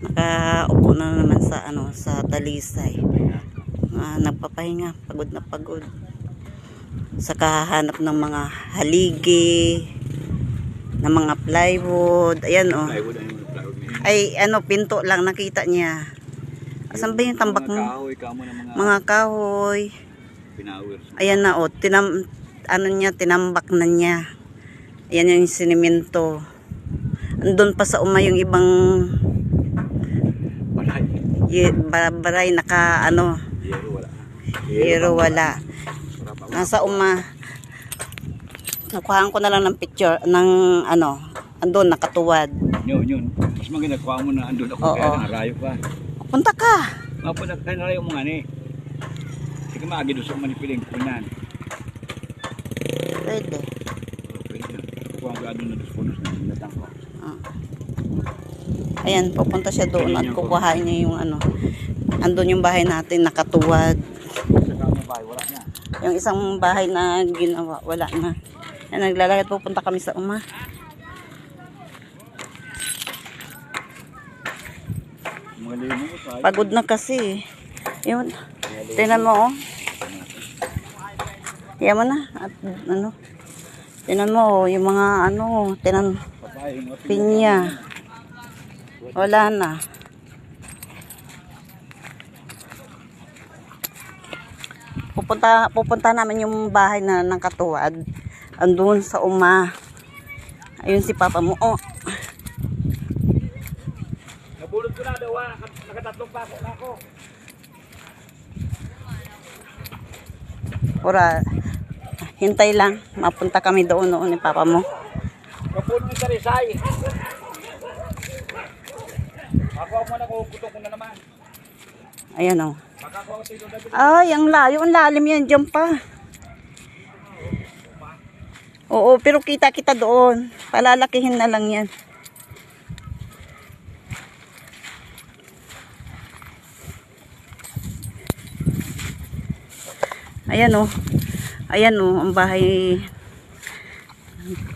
Nakaupo na naman sa sa talisay. Nagpapahinga, pagod na pagod. Sa kahanap ng mga haligi, ng mga plywood. Ayan oh. Ay pinto lang nakita niya. Asan ba yung tambak mo? Mga kahoy. Ayan na oh, tinambak na niya. Ayan yung siniminto. Andun pa sa yung ibang baray naka hero wala. Nasa nakuhaan ko na lang ng picture ng andun nakatuwad. Yun. Mas maganda kuha mo na andun ako kaya narayo pa. Punta ka. Mapunta ka narayo mo nga ni. Sige maagi doon sa manipiling kunan. Pwede. Kuha ko andun na dos na natang ko. Ayan, pupunta siya doon at kukuhain niya yung andun yung bahay natin nakatuwad. Wala na. Yung isang bahay na ginawa, wala na. Ayan, naglalakad pupunta kami sa Pagod na kasi. Yun. Tingnan mo oh. Yan mo na. At tingnan mo yung mga pinya. Wala na. Pupunta namin yung bahay na ng katuwad. Andun sa Ayun si papa mo. Oh. Nabulot ko na daw nakatatlong pako na ako. Ora, hintay lang. Mapunta kami doon ni papa mo. Kapun mo sa Rizay. Ako na kukutok ko na naman. Ayan o. Ay, ang layo. Ang lalim yan. Diyan pa. Oo, pero kita doon. Palalakihin na lang yan. Ayan o. Ayan o, ang bahay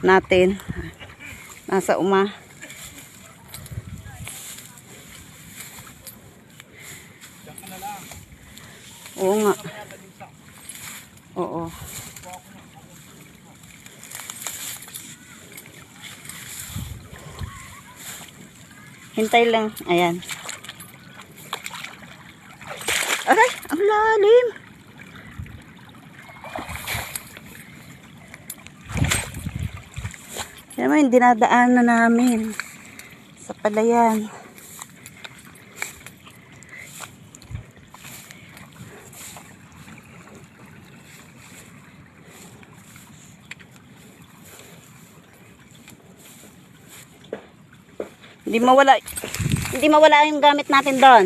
natin. Nasa Oo nga. Oo. Hintay lang. Ayan. Aray, ang lalim. Yan mo yung dinadaanan namin sa palayan. Hindi mawala yung gamit natin doon.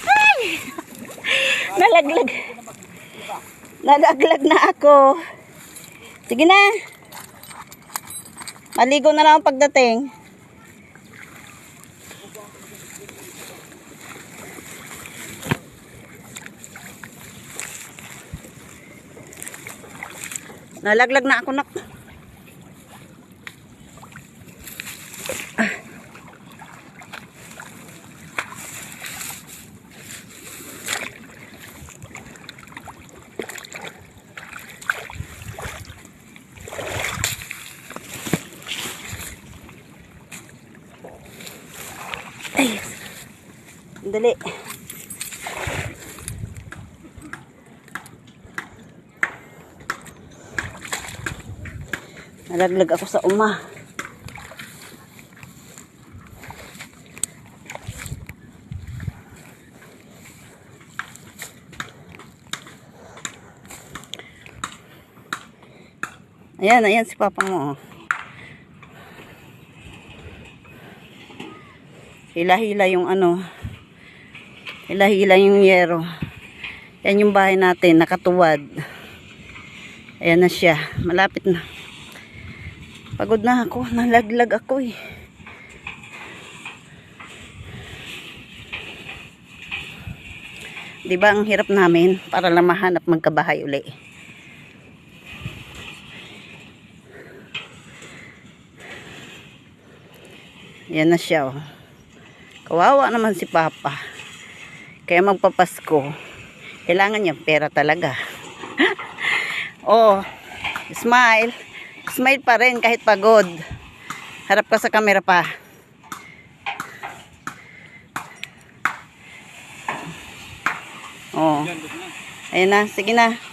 Ay! Nalaglag na ako. Sige na. Maligo na lang ang pagdating. Nalaglag na ako nak. Ay, dali. Nalaglag ako sa Ayan si papa mo. Hila-hila yung hila-hila yung yero. Yan yung bahay natin, nakatuwad. Ayan na siya, malapit na. Pagod na ako, nalaglag ako eh. Diba ang hirap namin para lang mahanap magkabahay uli. Yan na siya oh. Kawawa naman si Papa. Kaya magpapasko. Kailangan niya pera talaga. Oh, smile. Smile pa rin kahit pagod. Harap ka sa camera pa. Oh. Yan, gusto na. Ayun na, sige na.